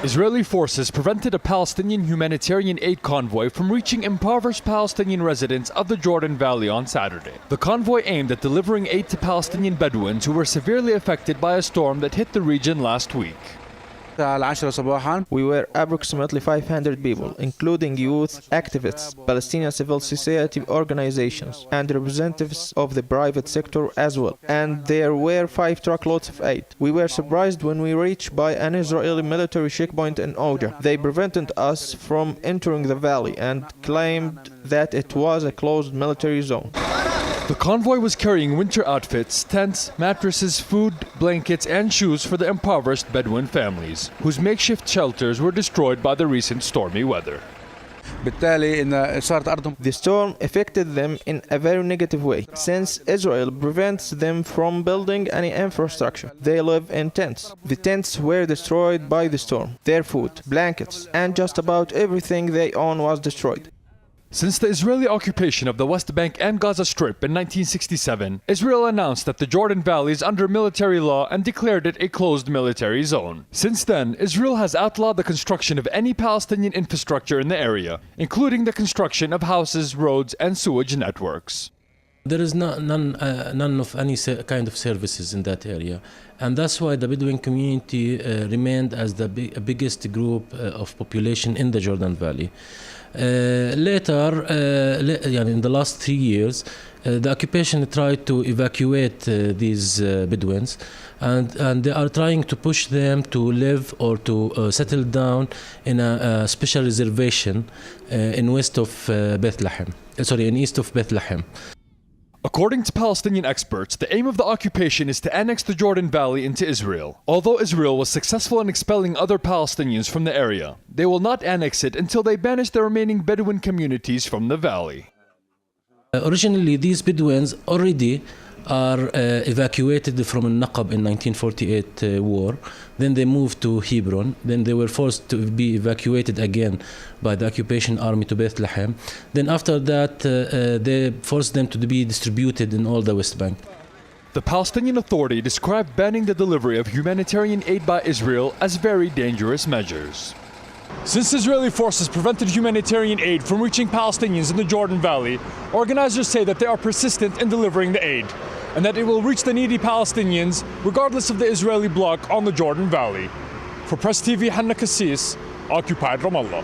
Israeli forces prevented a Palestinian humanitarian aid convoy from reaching impoverished Palestinian residents of the Jordan Valley on Saturday. The convoy aimed at delivering aid to Palestinian Bedouins who were severely affected by a storm that hit the region last week. We were approximately 500 people, including youth, activists, Palestinian civil society organizations, and representatives of the private sector as well. And there were 5 truckloads of aid. We were surprised when we reached by an Israeli military checkpoint in Oja. They prevented us from entering the valley and claimed that it was a closed military zone. The convoy was carrying winter outfits, tents, mattresses, food, blankets, and shoes for the impoverished Bedouin families, whose makeshift shelters were destroyed by the recent stormy weather. The storm affected them in a very negative way, since Israel prevents them from building any infrastructure. They live in tents. The tents were destroyed by the storm. Their food, blankets, and just about everything they own was destroyed. Since the Israeli occupation of the West Bank and Gaza Strip in 1967, Israel announced that the Jordan Valley is under military law and declared it a closed military zone. Since then, Israel has outlawed the construction of any Palestinian infrastructure in the area, including the construction of houses, roads, and sewage networks. There is none of any kind of services in that area, and that's why the Bedouin community remained as the biggest group of population in the Jordan Valley. Later, in the last 3 years, the occupation tried to evacuate these Bedouins, and they are trying to push them to live or to settle down in a special reservation in east of Bethlehem. According to Palestinian experts, the aim of the occupation is to annex the Jordan Valley into Israel. Although Israel was successful in expelling other Palestinians from the area, they will not annex it until they banish the remaining Bedouin communities from the valley. Originally, these Bedouins already are evacuated from Naqab in 1948 war. Then they moved to Hebron. Then they were forced to be evacuated again by the occupation army to Bethlehem. Then after that, they forced them to be distributed in all the West Bank. The Palestinian Authority described banning the delivery of humanitarian aid by Israel as very dangerous measures. Since Israeli forces prevented humanitarian aid from reaching Palestinians in the Jordan Valley, organizers say that they are persistent in delivering the aid, and that it will reach the needy Palestinians regardless of the Israeli bloc on the Jordan Valley. For Press TV, Hanna Kassis, Occupied Ramallah.